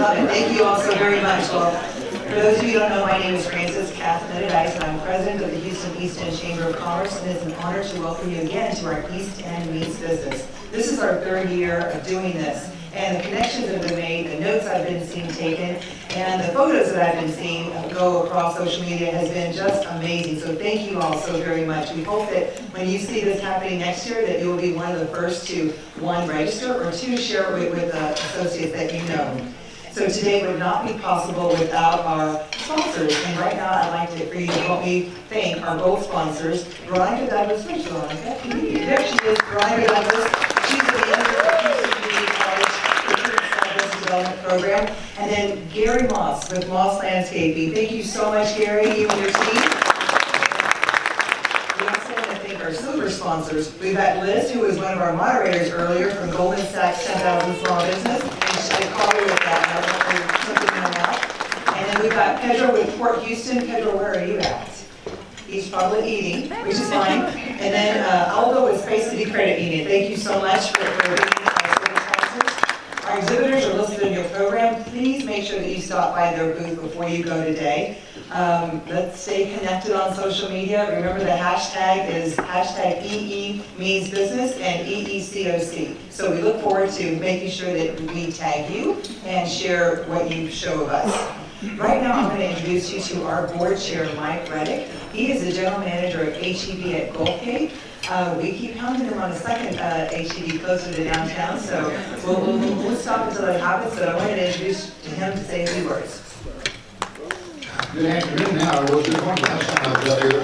Love it. Thank you all so very much. Well, for those of you who don't know, my name is Frances Canetti, and I'm president of the Houston East End Chamber of Commerce, and it's an honor to welcome you again to our East End Meats business. This is our third year of doing this, and the connections that have been made, the notes I've been seeing taken, and the photos that I've been seeing go across social media has been just amazing. So thank you all so very much. We hope that when you see this happening next year, that you will be one of the first to, one, register, or two, share it with associates that you know. So today would not be possible without our sponsors. And right now, I'd like for you to help me thank our both sponsors, Veronica Douglas. Where's Veronica? There she is, Veronica Douglas. She's the manager of Houston Community College Procurement Business Development Program. And then Gary Moss with Moss Landscaping. Thank you so much, Gary, you and your team. We also want to thank our silver sponsors. We've got Liz, who was one of our moderators earlier from Goldman Sachs 10,000 Small Business. I call her with that. I don't know something in my mouth. And then we've got Pedro with Port Houston. Pedro, where are you at? He's probably eating, which is fine. And then Aldo with Space City Credit Union. Thank you so much for being our sponsors. Our exhibitors are listed in your program. Please make sure that you stop by their booth before you go today. Let's stay connected on social media. Remember the hashtag is hashtag EE means business and EECOC. So we look forward to making sure that we tag you and share what you show of us. Right now I'm going to introduce you to our board chair, Mike Reddick. He is the general manager of HEB at Gulfgate. We keep pounding him on a second HEB closer to downtown, so we'll stop until that happens, but I wanted to introduce to him to say a few words. Good afternoon now, or was it morning last time I was up here?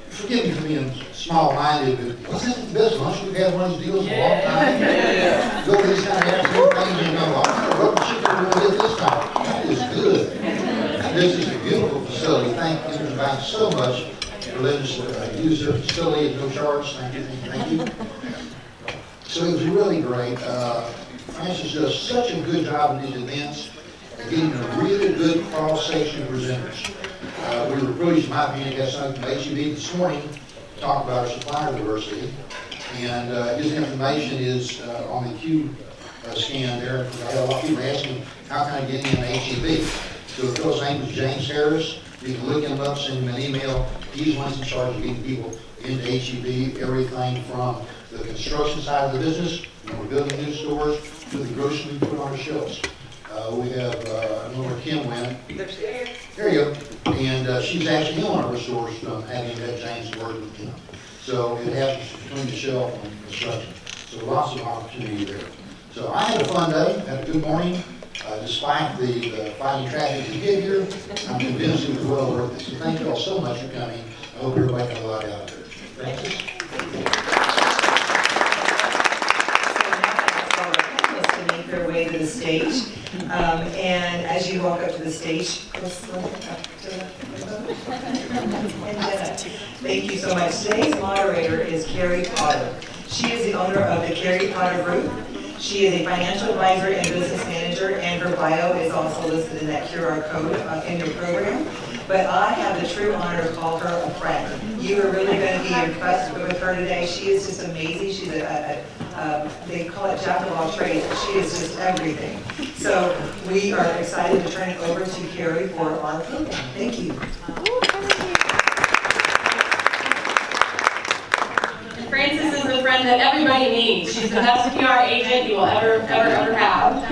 Forgive me for being small-minded, but was this the best lunch we've had one of these deals in a long time? Go to these kind of afternoon things and go, what chicken we're going to get this time? That is good. This is a beautiful facility. Thank you guys so much for letting us use their facility at no charge. Thank you, thank you, thank you. So it was really great. Francis does such a good job in these events. Getting a really good cross-section of presenters. We were privileged, in my opinion, to have something from HEB this morning to talk about our supplier diversity. And his information is on the Q scan there. I had a lot of people asking, how can I get in HEB? So the fellow's name is James Harris. You can look him up, send him an email. He's one that's in charge of getting people into HEB, everything from the construction side of the business, when we're building new stores, to the grocery we put on the shelves. We have another Nguyen. There you go. And she's actually in one of our stores from having met James work with him. So it happens between the shelf and construction. So lots of opportunity there. So I had a fun day, had a good morning. Despite the fighting traffic to get here, I'm convinced it was well worth it. So thank you all so much for coming. I hope everybody got a lot out of it. Francis? Their way to the stage. And as you walk up to the stage, and Jena, thank you so much. Today's moderator is Carrie Potter. She is the owner of the Carrie Potter Group. She is a financial advisor and business manager, and her bio is also listed in that QR code in your program. But I have the true honor to call her a friend. You are really going to be impressed with her today. She is just amazing. She's they call it jack of all trades, but she is just everything. So we are excited to turn it over to Carrie for our program. Thank you. Frances is the friend that everybody needs. She's the best PR agent you will ever have.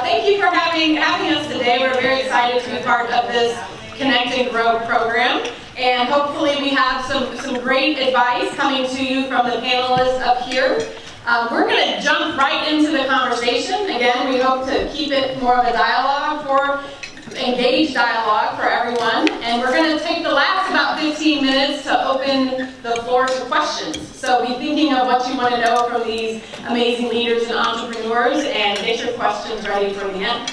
Thank you for having us today. We're very excited to be part of this Connect and Grow program. And hopefully we have some great advice coming to you from the panelists up here. We're going to jump right into the conversation. Again, we hope to keep it more of a dialogue engaged dialogue for everyone. And we're going to take the last about 15 minutes to open the floor to questions. So be thinking of what you want to know from these amazing leaders and entrepreneurs and get your questions ready for the end.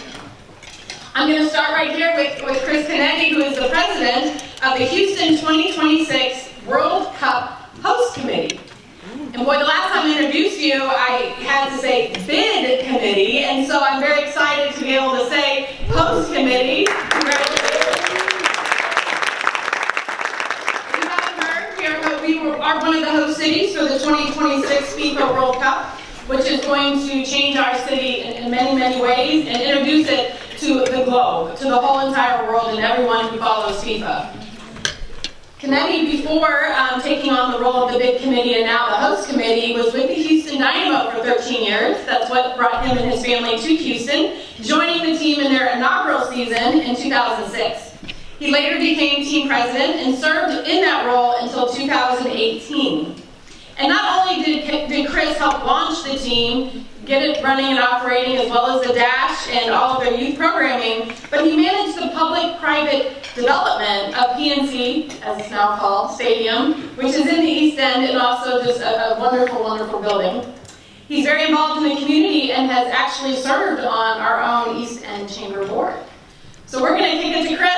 I'm going to start right here with Chris Canetti, who is the president of the Houston 2026 World Cup Host Committee. And boy, the last time I introduced you, I had to say bid committee, and so I'm very excited to be able to say host committee. Congratulations. We haven't heard, we are one of the host cities for the 2026 FIFA World Cup. which is going to change our city in many, many ways and introduce it to the globe, to the whole entire world and everyone who follows FIFA. Canetti, before taking on the role of the big committee and now the host committee, was with the Houston Dynamo for 13 years. That's what brought him and his family to Houston, joining the team in their inaugural season in 2006. He later became team president and served in that role until 2018. And not only did Chris help launch the team, get it running and operating, as well as the Dash and all of their youth programming, but he managed the public-private development of PNC, as it's now called, Stadium, which is in the East End and also just a wonderful, wonderful building. He's very involved in the community and has actually served on our own East End Chamber Board. So we're going to kick it to Chris.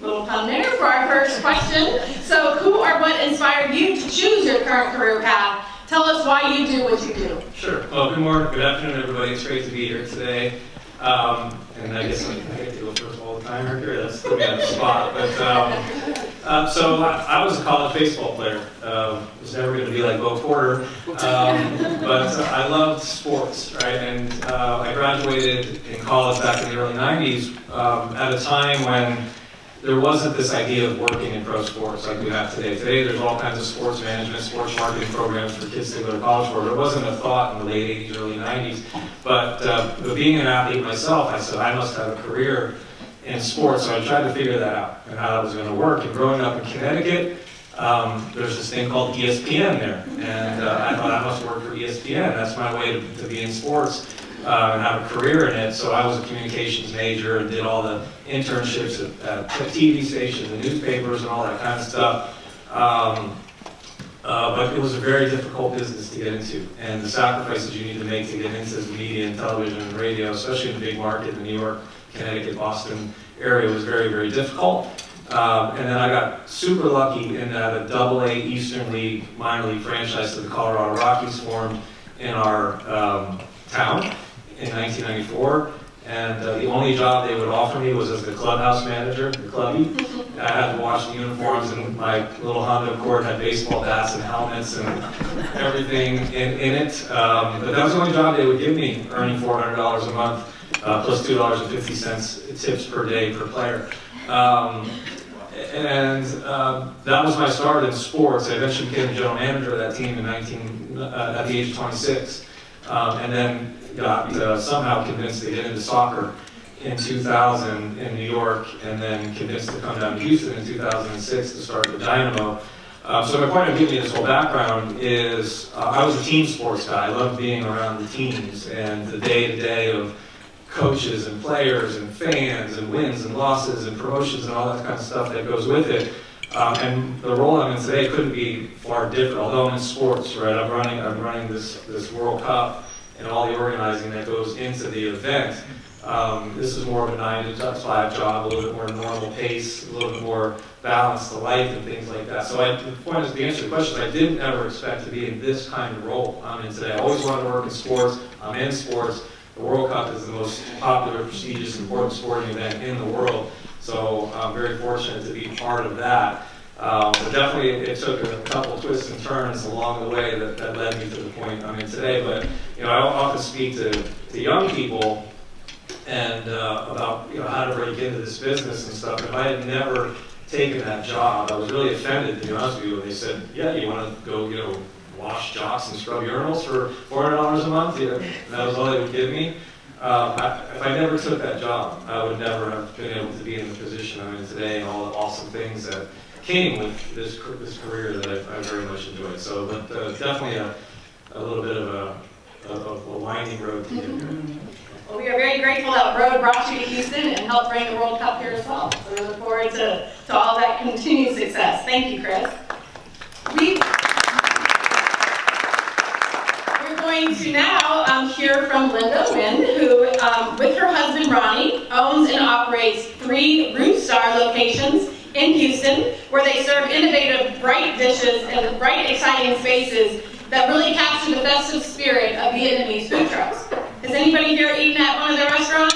Little pun there for our first question. So who or what inspired you to choose your current career path? Tell us why you do what you do. Sure. Well, good morning, good afternoon, everybody. It's great to be here today. And I guess I get to go first all the time here. That's put me on the spot. But so I was a college baseball player. Was never going to be like Bo Porter. But I loved sports, right? And I graduated in college back in the early 90s at a time when there wasn't this idea of working in pro sports like we have today. Today there's all kinds of sports management, sports marketing programs for kids to go to college for. There wasn't a thought in the late 80s, early 90s. But being an athlete myself, I said I must have a career in sports. So I tried to figure that out and how that was going to work. And growing up in Connecticut, there's this thing called ESPN there. And I thought I must work for ESPN. That's my way to be in sports. And have a career in it. So I was a communications major and did all the internships at TV stations and newspapers and all that kind of stuff. But it was a very difficult business to get into. And the sacrifices you need to make to get into the media and television and radio, especially in the big market, the New York, Connecticut, Boston area, was very, very difficult. And then I got super lucky in that a AA Eastern League minor league franchise to the Colorado Rockies formed in our town in 1994, and the only job they would offer me was as the clubhouse manager, the clubby. I had to wash the uniforms, and my little Honda Accord had baseball bats and helmets and everything in it. But that was the only job they would give me, earning $400 a month, plus $2.50 tips per day per player. And that was my start in sports. I eventually became the general manager of that team at the age of 26. And then got somehow convinced to get into soccer in 2000 in New York, and then convinced to come down to Houston in 2006 to start the Dynamo. So my point of giving you this whole background is I was a team sports guy. I loved being around the teams and the day-to-day of coaches and players and fans and wins and losses and promotions and all that kind of stuff that goes with it. And the role I'm in today couldn't be far different, although I'm in sports, right? I'm running this World Cup and all the organizing that goes into the event. This is more of a 9 to 5 job, a little bit more normal pace, a little bit more balance to life and things like that. So the point is, to answer the question, I didn't ever expect to be in this kind of role I'm in today. I always wanted to work in sports. I'm in sports. The World Cup is the most popular, prestigious, important sporting event in the world. So I'm very fortunate to be part of that. But definitely it took a couple twists and turns along the way that led me to the point I'm in today. But I often speak to young people and about how to break into this business and stuff. If I had never taken that job, I was really offended, to be honest with you, when they said, "Yeah, you want to go wash jocks and scrub urinals for $400 a month?" And that was all they would give me. If I never took that job, I would never have been able to be in the position I'm in today and all the awesome things that came with this career that I very much enjoyed. So, but definitely a little bit of a winding road to get here. Well, we are very grateful that road brought you to Houston and helped bring the World Cup here as well. So we look forward to all that continued success. Thank you, Chris. We're going to now hear from Nguyen, who, with her husband Ronnie, owns and operates 3 Roostar locations in Houston, where they serve innovative, bright dishes and bright, exciting spaces that really capture the festive spirit of Vietnamese food trucks. Has anybody here eaten at one of their restaurants?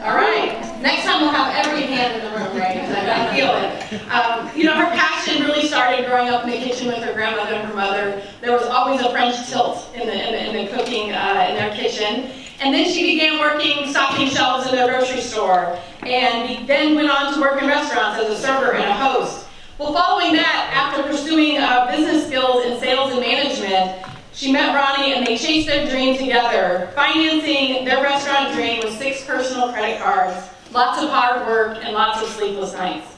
All right. Next time we'll have every hand in the room, right? Because I feel it. You know, her passion really started growing up in the kitchen with her grandmother and her mother. There was always a French tilt in the cooking in their kitchen. And then she began working, stocking shelves in a grocery store, and then went on to work in restaurants as a server and a host. Well, following that, after pursuing business skills in sales and management, she met Ronnie and they chased their dream together, financing their restaurant dream with 6 personal credit cards, lots of hard work, and lots of sleepless nights.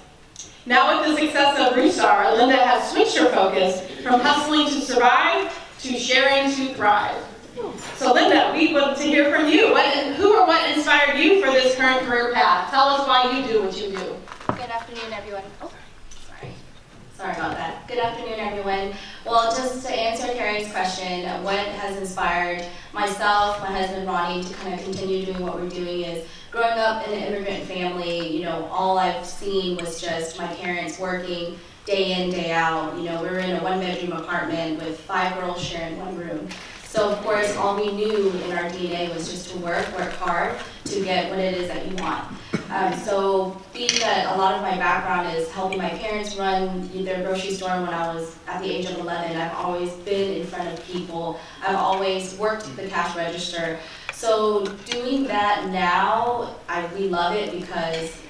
Now with the success of Roostar, Linda has switched her focus from hustling to survive to sharing to thrive. So Linda, we would love to hear from you. Who or what inspired you for this current career path? Tell us why you do what you do. Good afternoon, everyone. Oh, sorry about that. Good afternoon, everyone. Well, just to answer Carrie's question, what has inspired myself, my husband Ronnie, to kind of continue doing what we're doing is growing up in an immigrant family. You know, all I've seen was just my parents working day in, day out. You know, we were in a 1-bedroom apartment with 5 girls sharing one room. So of course, all we knew in our DNA was just to work hard to get what it is that you want. So being that a lot of my background is helping my parents run their grocery store when I was at the age of 11, I've always been in front of people. I've always worked the cash register. So doing that now, we love it because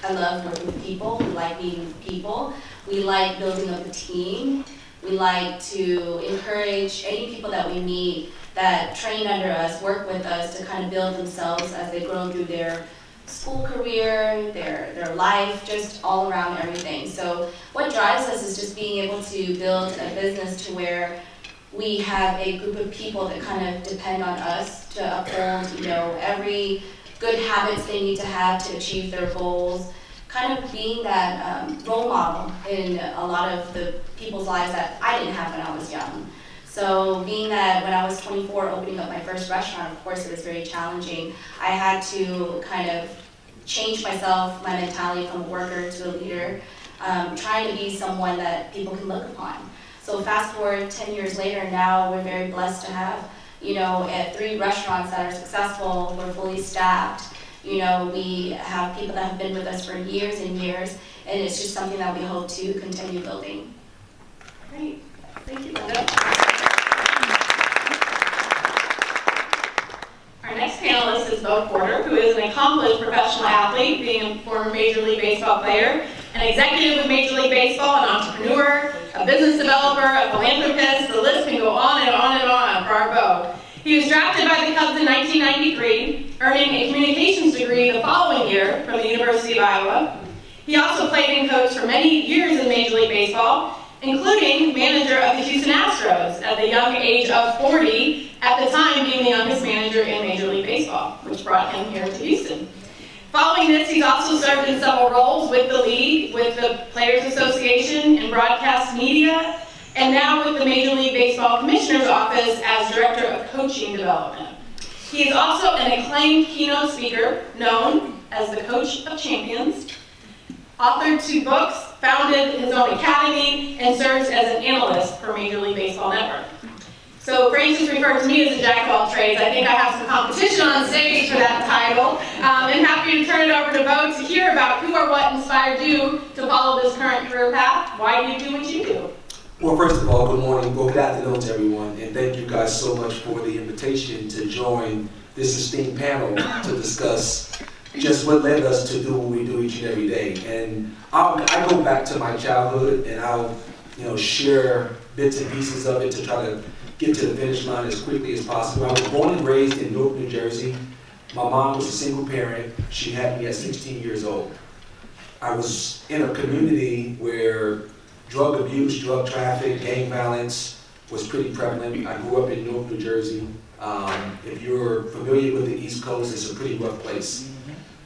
I love working with people. We like meeting people. We like building up a team. We like to encourage any people that we meet that train under us, work with us to kind of build themselves as they grow through their school career, their life, just all around everything. So what drives us is just being able to build a business to where we have a group of people that kind of depend on us to uphold, you know, every good habits they need to have to achieve their goals. Kind of being that role model in a lot of the people's lives that I didn't have when I was young. So being that when I was 24 opening up my first restaurant, of course it was very challenging. I had to kind of change myself, my mentality from a worker to a leader, trying to be someone that people can look upon. So fast forward 10 years later, now we're very blessed to have, you know, at 3 restaurants that are successful, we're fully staffed. You know, we have people that have been with us for years and years, and it's just something that we hope to continue building. Great. Thank you, Linda. Our next panelist is Bo Porter, who is an accomplished professional athlete, being a former Major League Baseball player, an executive with Major League Baseball, an entrepreneur, a business developer, a philanthropist. The list can go on and on and on for our Bo. He was drafted by the Cubs in 1993, earning a communications degree the following year from the University of Iowa. He also played and coached for many years in Major League Baseball, including manager of the Houston Astros at the young age of 40, at the time being the youngest manager in Major League Baseball, which brought him here to Houston. Following this, he's also served in several roles with the league, with the Players Association, in broadcast media, and now with the Major League Baseball Commissioner's Office as Director of Coaching Development. He is also an acclaimed keynote speaker, known as the Coach of Champions, authored 2 books, founded his own academy, and serves as an analyst for Major League Baseball Network. So Francis referred to me as a jack of all trades. I think I have some competition on stage for that title. I'm happy to turn it over to Bo to hear about who or what inspired you to follow this current career path. Why do you do what you do? Well, first of all, good morning, well, good afternoon to everyone, and thank you guys so much for the invitation to join this esteemed panel to discuss just what led us to do what we do each and every day. And I go back to my childhood, and I'll share bits and pieces of it to try to get to the finish line as quickly as possible. I was born and raised in Newark, New Jersey. My mom was a single parent. She had me at 16 years old. I was in a community where drug abuse, drug traffic, gang violence was pretty prevalent. I grew up in Newark, New Jersey. If you're familiar with the East Coast, it's a pretty rough place.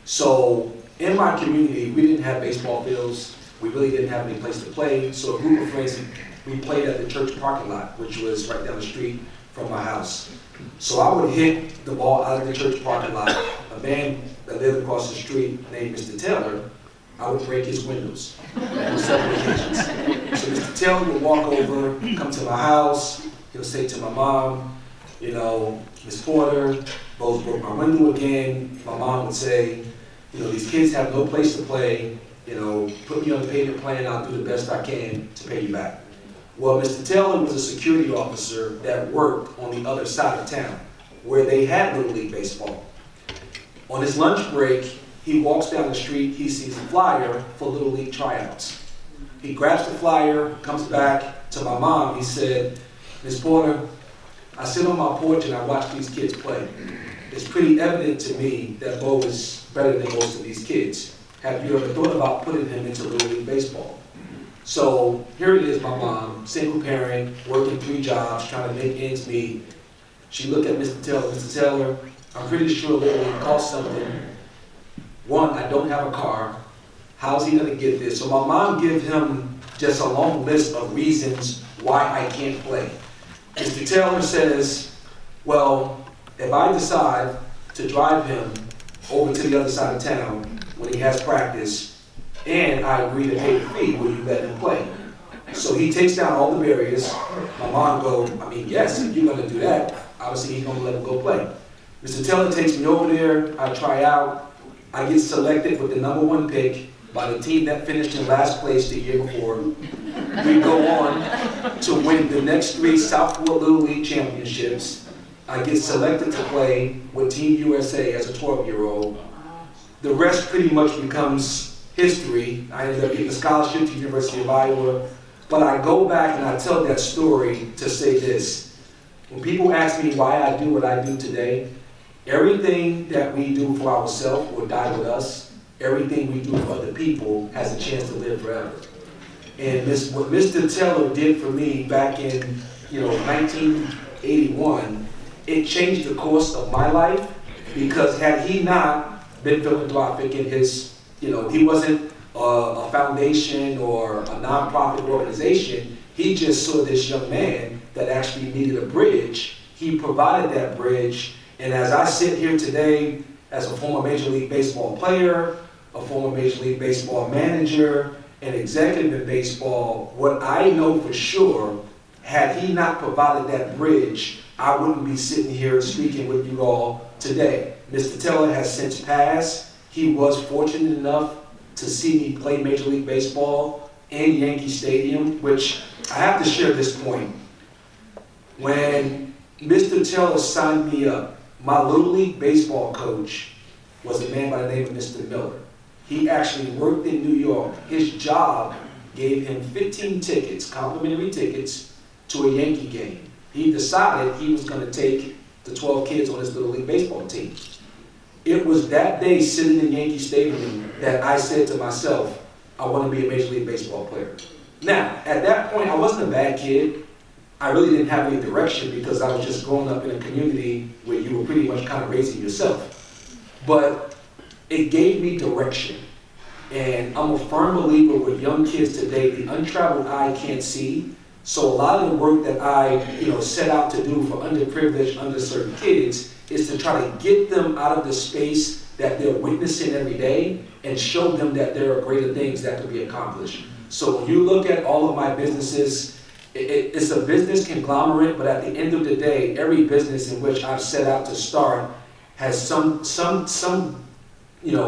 So in my community, we didn't have baseball fields. We really didn't have any place to play. So a group of friends, we played at the church parking lot, which was right down the street from my house. So I would hit the ball out of the church parking lot. A man that lived across the street named Mr. Taylor, I would break his windows on several occasions. So Mr. Taylor would walk over, come to my house. He'll say to my mom, Miss Porter, Bo's broke my window again. My mom would say, these kids have no place to play, put me on a payment plan, I'll do the best I can to pay you back. Well, Mr. Taylor was a security officer that worked on the other side of town, where they had Little League Baseball. On his lunch break, he walks down the street, he sees a flyer for Little League tryouts. He grabs the flyer, comes back to my mom, he said, "Ms. Porter, I sit on my porch and I watch these kids play. It's pretty evident to me that Bo is better than most of these kids. Have you ever thought about putting him into Little League Baseball?" So here it is, my mom, single parent, working 3 jobs, trying to make ends meet. She looked at Mr. Taylor. "Mr. Taylor, I'm pretty sure Little League costs something. One, I don't have a car. How's he gonna get this?" So my mom gives him just a long list of reasons why I can't play. Mr. Taylor says, "Well, if I decide to drive him over to the other side of town when he has practice, and I agree to pay the fee, will you let him play?" So he takes down all the barriers. My mom goes, "Yes, if you're gonna do that, obviously he's gonna let him go play." Mr. Taylor takes me over there, I try out, I get selected with the #1 pick by the team that finished in last place the year before. We go on to win the next 3 Southport Little League championships. I get selected to play with Team USA as a 12-year-old. The rest pretty much becomes history. I ended up getting a scholarship to the University of Iowa. But I go back and I tell that story to say this. When people ask me why I do what I do today, everything that we do for ourselves will die with us. Everything we do for other people has a chance to live forever. And what Mr. Taylor did for me back in 1981, it changed the course of my life, because had he not been philanthropic in his, he wasn't a foundation or a nonprofit organization, he just saw this young man that actually needed a bridge. He provided that bridge, and as I sit here today as a former Major League Baseball player, a former Major League Baseball manager, an executive in baseball, what I know for sure, had he not provided that bridge, I wouldn't be sitting here speaking with you all today. Mr. Taylor has since passed. He was fortunate enough to see me play Major League Baseball in Yankee Stadium, which I have to share this point. When Mr. Taylor signed me up, my Little League Baseball coach was a man by the name of Mr. Miller. He actually worked in New York. His job gave him 15 tickets, complimentary tickets, to a Yankee game. He decided he was going to take the 12 kids on his Little League Baseball team. It was that day sitting in Yankee Stadium that I said to myself, I want to be a Major League Baseball player. Now, at that point, I wasn't a bad kid. I really didn't have any direction because I was just growing up in a community where you were pretty much kind of raising yourself. But it gave me direction. And I'm a firm believer with young kids today, the untraveled eye can't see. So a lot of the work that I set out to do for underprivileged, underserved kids is to try to get them out of the space that they're witnessing every day and show them that there are greater things that can be accomplished. So when you look at all of my businesses, it's a business conglomerate, but at the end of the day, every business in which I've set out to start has some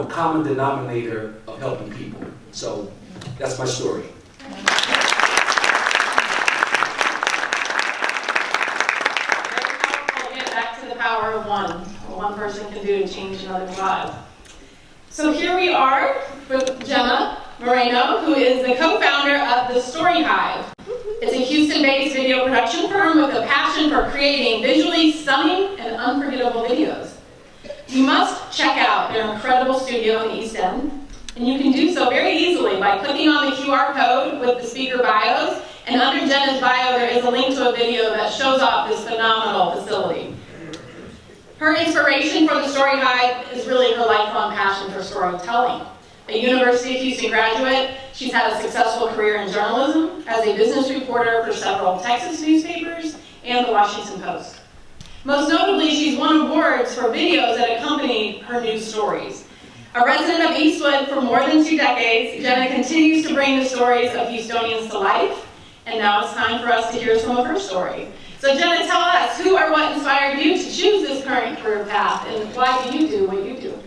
common denominator of helping people. So that's my story. Power of one. What one person can do to change another's life. So here we are with Jena Moreno, who is the co-founder of the Storyhive. It's a Houston-based video production firm with a passion for creating visually stunning and unforgettable videos. You must check out their incredible studio in the East End, and you can do so very easily by clicking on the QR code with the speaker bios, and under Jena's bio there is a link to a video that shows off this phenomenal facility. Her inspiration for the Storyhive is really her lifelong passion for storytelling. A University of Houston graduate, she's had a successful career in journalism as a business reporter for several Texas newspapers and the Washington Post. Most notably, she's won awards for videos that accompany her news stories. A resident of Eastwood for more than 2 decades, Jena continues to bring the stories of Houstonians to life, and now it's time for us to hear some of her story. So Jena, tell us, who or what inspired you to choose this current career path, and why do you do what you do?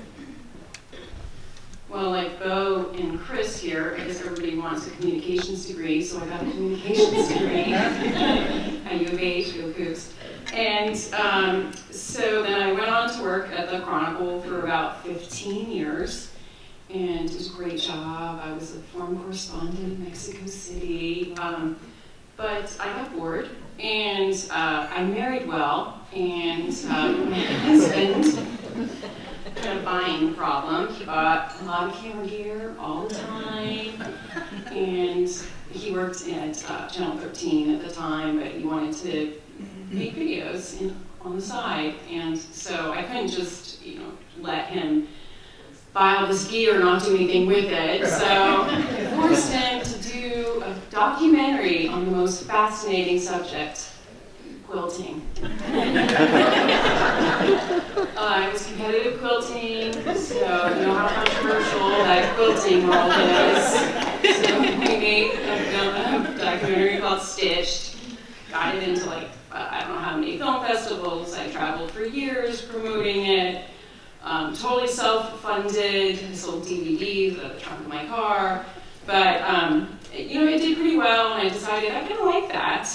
Well, like Bo and Chris here, I guess everybody wants a communications degree, so I got a communications degree at U of H, go Cougs. And so then I went on to work at the Chronicle for about 15 years, and it was a great job. I was a foreign correspondent in Mexico City, but I got bored, and I married well, and my husband had a buying problem. He bought a lot of camera gear all the time, and he worked at Channel 13 at the time, but he wanted to make videos on the side, and so I couldn't just, let him buy all this gear and not do anything with it. So I forced him to do a documentary on the most fascinating subject, quilting. It was competitive quilting, so you know how controversial that quilting world is. So we made a documentary called Stitched, got it into I don't know how many film festivals. I traveled for years promoting it. Totally self-funded. I sold DVDs out of the trunk of my car. But, it did pretty well, and I decided I kind of like that.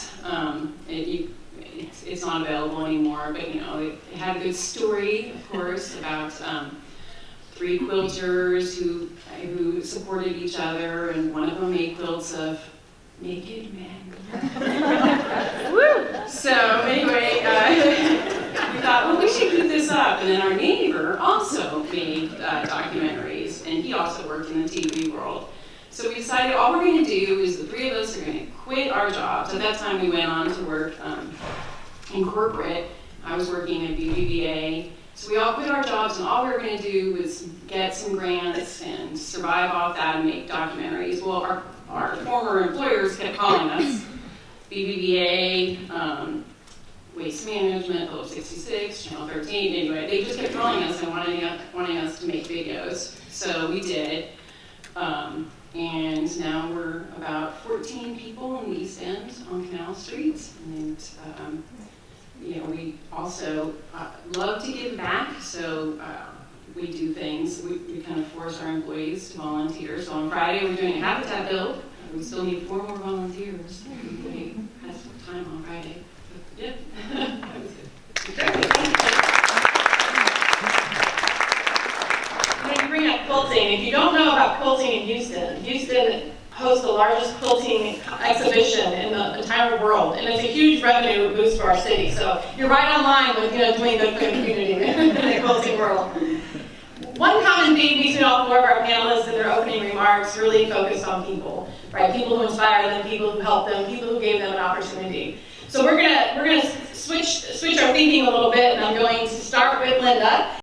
It's not available anymore, but, it had a good story, of course, about 3 quilters who supported each other, and one of them made quilts of naked men. So anyway, we thought, we should keep this up. And then our neighbor also made documentaries, and he also worked in the TV world. So we decided all we're going to do is the 3 of us are going to quit our jobs. At that time, we went on to work in corporate. I was working at BBVA. So we all quit our jobs, and all we were going to do was get some grants and survive off that and make documentaries. Well, our former employers kept calling us, BBVA, Waste Management, Phillips 66, Channel 13, anyway, they just kept calling us and wanting us to make videos. So we did, and now we're about 14 people in the East End on Canal Street, and we also love to give back, so we do things, we kind of force our employees to volunteer. So on Friday we're doing a habitat build. We still need 4 more volunteers. Everybody has time on Friday. But, yeah. That was good. When you bring up quilting, if you don't know about quilting in Houston hosts the largest quilting exhibition in the entire world, and it's a huge revenue boost for our city. So you're right on line with doing good for the community in the quilting world. One common theme between all 4 of our panelists in their opening remarks really focused on people, right? People who inspire them, people who help them, people who gave them an opportunity. So we're gonna switch our thinking a little bit, and I'm going to start with Linda.